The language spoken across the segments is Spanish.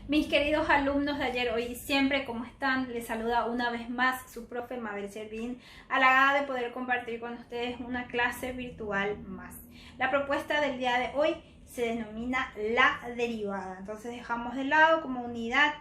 Mis queridos alumnos de ayer, hoy y siempre, ¿cómo están? Les saluda una vez más su profe Mabel Servín, halagada de poder compartir con ustedes una clase virtual más. La propuesta del día de hoy se denomina la derivada. Entonces dejamos de lado como unidad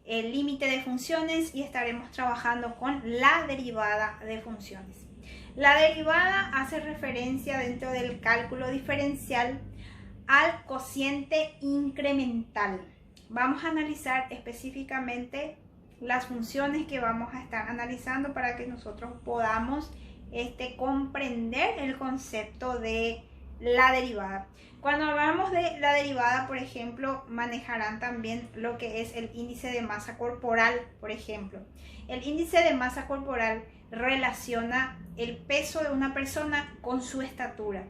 el límite de funciones y estaremos trabajando con la derivada de funciones. La derivada hace referencia dentro del cálculo diferencial al cociente incremental. Vamos a analizar específicamente las funciones que vamos a estar analizando para que nosotros podamos comprender el concepto de la derivada. Cuando hablamos de la derivada, por ejemplo, manejarán también lo que es el índice de masa corporal, por ejemplo. El índice de masa corporal relaciona el peso de una persona con su estatura.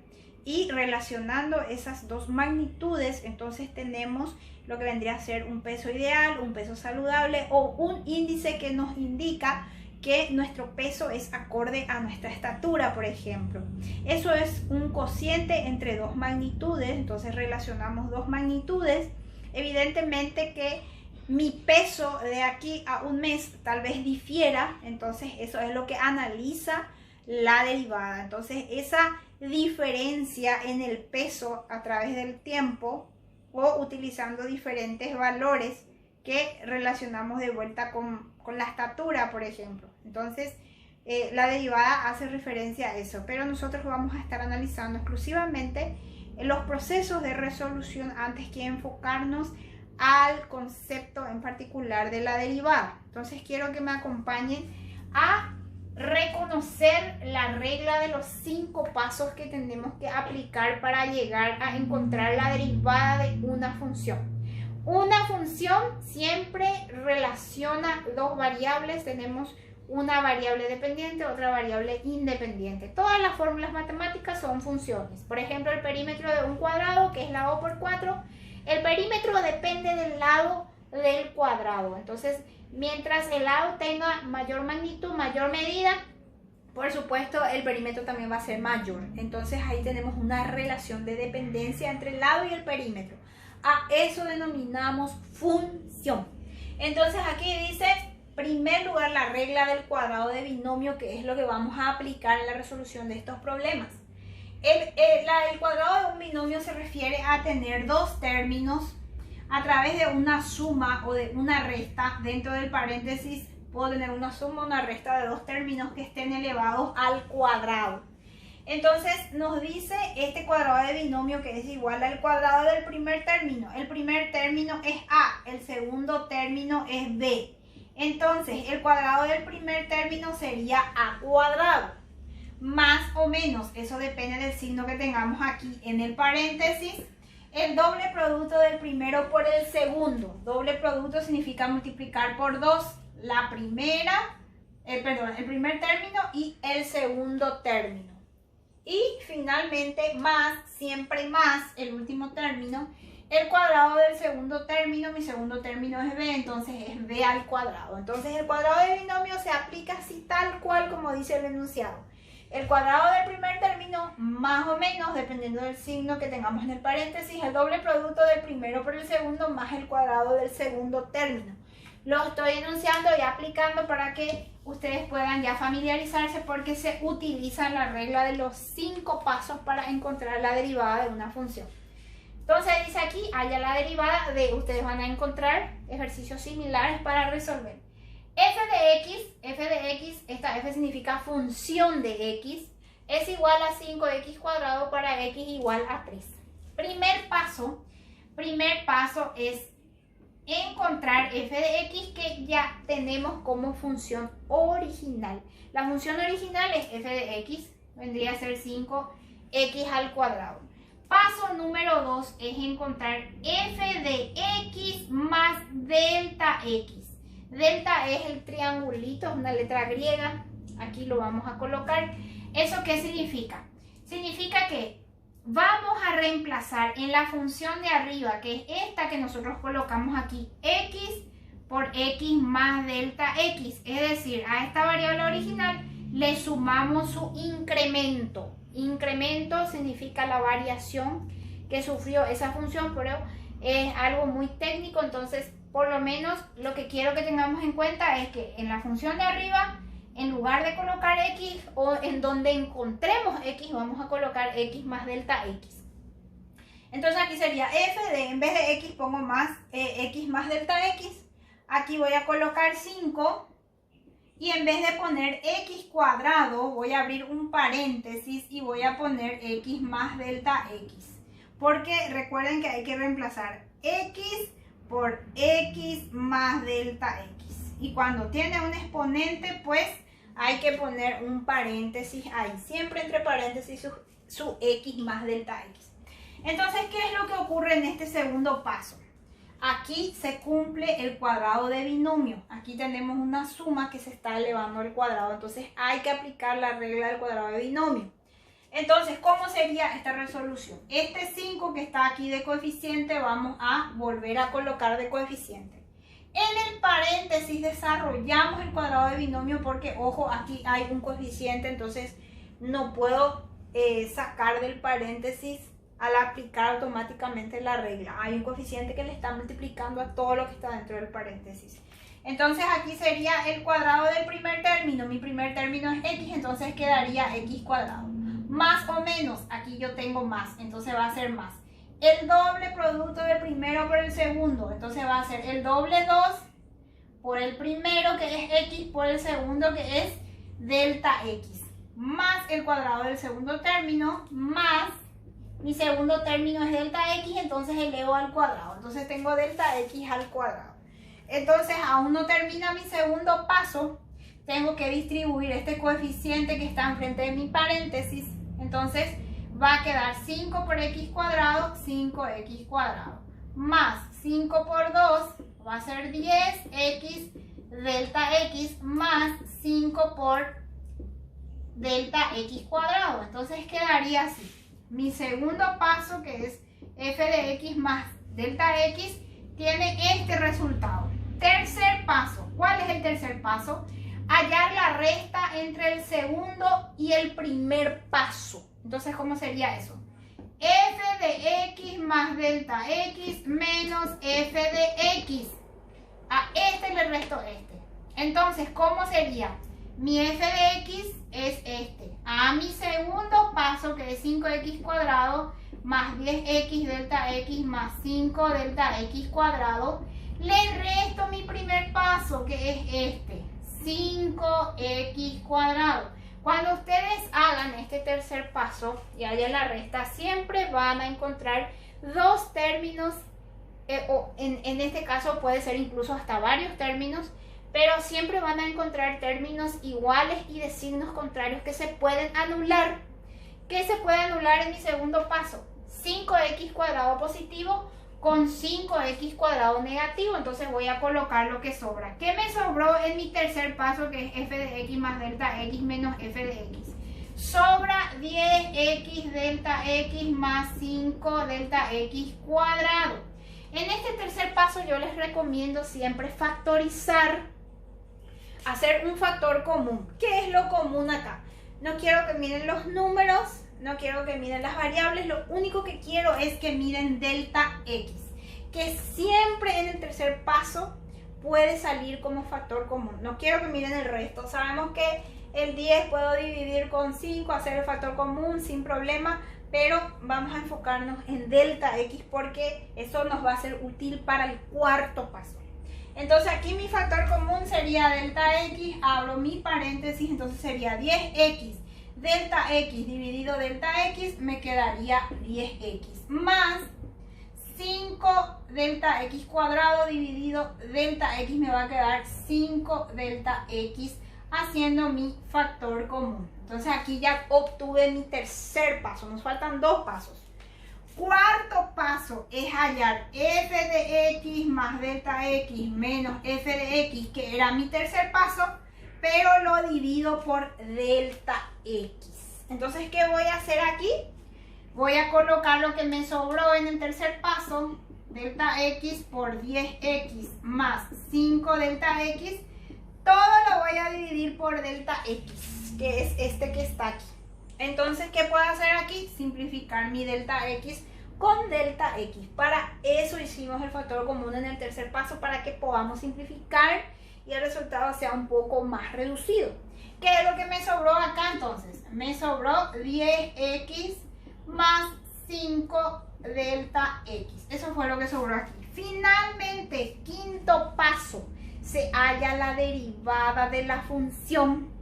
Y relacionando esas dos magnitudes, entonces tenemos lo que vendría a ser un peso ideal, un peso saludable o un índice que nos indica que nuestro peso es acorde a nuestra estatura, por ejemplo. Eso es un cociente entre dos magnitudes, entonces relacionamos dos magnitudes. Evidentemente que mi peso de aquí a un mes tal vez difiera, entonces eso es lo que analiza la derivada. Entonces esa diferencia en el peso a través del tiempo o utilizando diferentes valores que relacionamos de vuelta con la estatura, por ejemplo. Entonces la derivada hace referencia a eso, pero nosotros vamos a estar analizando exclusivamente los procesos de resolución antes que enfocarnos al concepto en particular de la derivada. Entonces quiero que me acompañen a reconocer la regla de los 5 pasos que tenemos que aplicar para llegar a encontrar la derivada de una función. Una función siempre relaciona dos variables. Tenemos una variable dependiente, otra variable independiente. Todas las fórmulas matemáticas son funciones. Por ejemplo, el perímetro de un cuadrado, que es la O por 4, el perímetro depende del lado del cuadrado. Entonces, mientras el lado tenga mayor magnitud, mayor medida, por supuesto el perímetro también va a ser mayor. Entonces ahí tenemos una relación de dependencia entre el lado y el perímetro. A eso denominamos función. Entonces aquí dice, en primer lugar, la regla del cuadrado de binomio, que es lo que vamos a aplicar en la resolución de estos problemas. El cuadrado de un binomio se refiere a tener dos términos a través de una suma o de una resta. Dentro del paréntesis puedo tener una suma o una resta de dos términos que estén elevados al cuadrado. Entonces nos dice este cuadrado de binomio que es igual al cuadrado del primer término. El primer término es A, el segundo término es B. Entonces el cuadrado del primer término sería A cuadrado. Más o menos, eso depende del signo que tengamos aquí en el paréntesis, el doble producto del primero por el segundo. Doble producto significa multiplicar por 2 el primer término y el segundo término. Y finalmente más, siempre más, el último término, el cuadrado del segundo término. Mi segundo término es B, entonces es B al cuadrado. Entonces el cuadrado de binomio se aplica así tal cual como dice el enunciado. El cuadrado del primer término, más o menos, dependiendo del signo que tengamos en el paréntesis, el doble producto del primero por el segundo más el cuadrado del segundo término. Lo estoy enunciando y aplicando para que ustedes puedan ya familiarizarse, porque se utiliza la regla de los 5 pasos para encontrar la derivada de una función. Entonces dice aquí, haya la derivada de, ustedes van a encontrar ejercicios similares para resolver. F de X, esta F significa función de X, es igual a 5X cuadrado para X igual a 3. Primer paso es encontrar F de X, que ya tenemos como función original. La función original es F de X, vendría a ser 5X al cuadrado. Paso número 2 es encontrar F de X más delta X. Delta es el triangulito, es una letra griega. Aquí lo vamos a colocar. ¿Eso qué significa? Significa que vamos a reemplazar en la función de arriba, que es esta que nosotros colocamos aquí, X por X más delta X. Es decir, a esta variable original le sumamos su incremento. Incremento significa la variación que sufrió esa función, pero es algo muy técnico, entonces por lo menos lo que quiero que tengamos en cuenta es que en la función de arriba, en lugar de colocar x o en donde encontremos x, vamos a colocar x más delta x. Entonces aquí sería f de, en vez de x pongo más x más delta x. Aquí voy a colocar 5 y en vez de poner x cuadrado voy a abrir un paréntesis y voy a poner x más delta x. Porque recuerden que hay que reemplazar x por x más delta x. Y cuando tiene un exponente, pues hay que poner un paréntesis ahí. Siempre entre paréntesis su x más delta x. Entonces, ¿qué es lo que ocurre en este segundo paso? Aquí se cumple el cuadrado de binomio. Aquí tenemos una suma que se está elevando al cuadrado. Entonces, hay que aplicar la regla del cuadrado de binomio. Entonces, ¿cómo sería esta resolución? Este 5 que está aquí de coeficiente, vamos a volver a colocar de coeficiente. En el paréntesis desarrollamos el cuadrado de binomio porque, ojo, aquí hay un coeficiente, entonces no puedo sacar del paréntesis al aplicar automáticamente la regla. Hay un coeficiente que le está multiplicando a todo lo que está dentro del paréntesis. Entonces aquí sería el cuadrado del primer término. Mi primer término es x, entonces quedaría x cuadrado. Más o menos, aquí yo tengo más, entonces va a ser más. El doble producto del primero por el segundo, entonces va a ser el doble 2 por el primero que es x por el segundo que es delta x. Más el cuadrado del segundo término, más mi segundo término es delta x, entonces elevo al cuadrado. Entonces tengo delta x al cuadrado. Entonces aún no termina mi segundo paso. Tengo que distribuir este coeficiente que está enfrente de mi paréntesis. Entonces va a quedar 5 por x cuadrado, 5x cuadrado. Más 5 por 2 va a ser 10x delta x más 5 por delta x cuadrado. Entonces quedaría así. Mi segundo paso, que es f de x más delta x, tiene este resultado. Tercer paso. ¿Cuál es el tercer paso? Hallar la resta entre el segundo y el primer paso. Entonces, ¿cómo sería eso? F de x más delta x menos f de x. A este le resto este. Entonces, ¿cómo sería? Mi f de x es este. A mi segundo paso, que es 5x cuadrado más 10x delta x más 5 delta x cuadrado, le resto mi primer paso, que es este. 5x cuadrado. Cuando ustedes hagan este tercer paso y haya la resta, siempre van a encontrar dos términos, o en este caso puede ser incluso hasta varios términos, pero siempre van a encontrar términos iguales y de signos contrarios que se pueden anular. ¿Qué se puede anular en mi segundo paso? 5x cuadrado positivo con 5x cuadrado negativo. Entonces voy a colocar lo que sobra. ¿Qué me sobró en mi tercer paso, que es f de x más delta x menos f de x? Sobra 10x delta x más 5 delta x cuadrado. En este tercer paso yo les recomiendo siempre factorizar, hacer un factor común. ¿Qué es lo común acá? No quiero que miren los números, no quiero que miren las variables, lo único que quiero es que miren delta x, que siempre en el tercer paso puede salir como factor común. No quiero que miren el resto. Sabemos que el 10 puedo dividir con 5, hacer el factor común sin problema, pero vamos a enfocarnos en delta x porque eso nos va a ser útil para el cuarto paso. Entonces aquí mi factor común sería delta x, abro mi paréntesis, entonces sería 10x delta x dividido delta x, me quedaría 10x más 5 delta x cuadrado dividido delta x, me va a quedar 5 delta x, haciendo mi factor común. Entonces aquí ya obtuve mi tercer paso, nos faltan dos pasos. Cuarto paso es hallar f de x más delta x menos f de x, que era mi tercer paso, pero lo divido por delta x. Entonces, ¿qué voy a hacer aquí? Voy a colocar lo que me sobró en el tercer paso, delta x por 10x más 5 delta x, todo lo voy a dividir por delta x, que es este que está aquí. Entonces, ¿qué puedo hacer aquí? Simplificar mi delta x con delta X. Para eso hicimos el factor común en el tercer paso, para que podamos simplificar y el resultado sea un poco más reducido. ¿Qué es lo que me sobró acá entonces? Me sobró 10x más 5 delta X. Eso fue lo que sobró aquí. Finalmente, quinto paso, se halla la derivada de la función.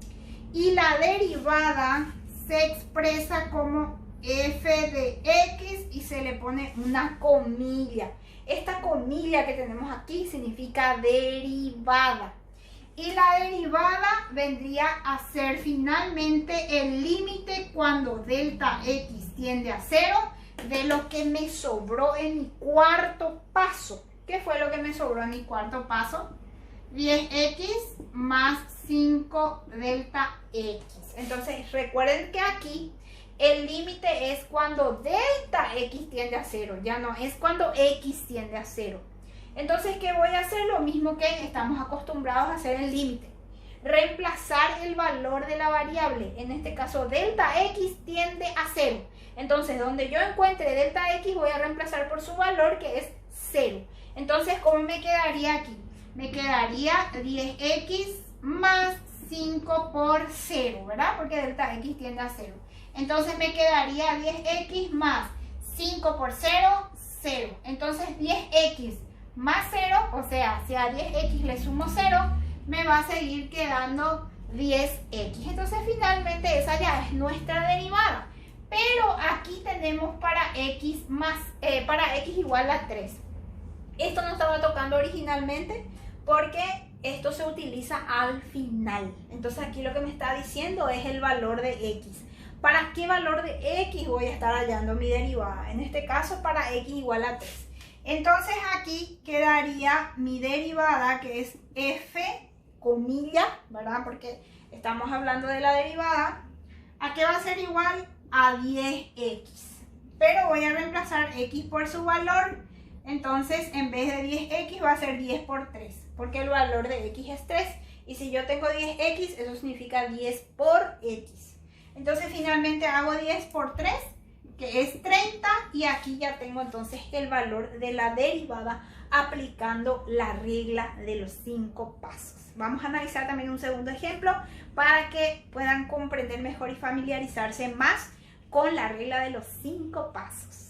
Y la derivada se expresa como f de x y se le pone una comilla. Esta comilla que tenemos aquí significa derivada. Y la derivada vendría a ser finalmente el límite cuando delta x tiende a 0 de lo que me sobró en mi cuarto paso. ¿Qué fue lo que me sobró en mi cuarto paso? 10x más 5 delta x. Entonces recuerden que aquí el límite es cuando delta x tiende a 0, ya no es cuando x tiende a 0. Entonces, ¿qué voy a hacer? Lo mismo que estamos acostumbrados a hacer en límite. Reemplazar el valor de la variable. En este caso, delta x tiende a 0. Entonces, donde yo encuentre delta x, voy a reemplazar por su valor, que es 0. Entonces, ¿cómo me quedaría aquí? Me quedaría 10x más 5 por 0, ¿verdad? Porque delta x tiende a 0. Entonces, me quedaría 10x más 5 por 0, 0. Entonces, 10x más 0, o sea, si a 10x le sumo 0, me va a seguir quedando 10x. Entonces finalmente esa ya es nuestra derivada. Pero aquí tenemos para x igual a 3. Esto no estaba tocando originalmente porque esto se utiliza al final. Entonces aquí lo que me está diciendo es el valor de x. ¿Para qué valor de x voy a estar hallando mi derivada? En este caso para x igual a 3. Entonces aquí quedaría mi derivada, que es f, comilla, ¿verdad? Porque estamos hablando de la derivada. ¿A qué va a ser igual? A 10x. Pero voy a reemplazar x por su valor. Entonces en vez de 10x va a ser 10 por 3. Porque el valor de x es 3. Y si yo tengo 10x, eso significa 10 por x. Entonces finalmente hago 10 por 3. Que es 30, y aquí ya tengo entonces el valor de la derivada aplicando la regla de los 5 pasos. Vamos a analizar también un segundo ejemplo para que puedan comprender mejor y familiarizarse más con la regla de los 5 pasos.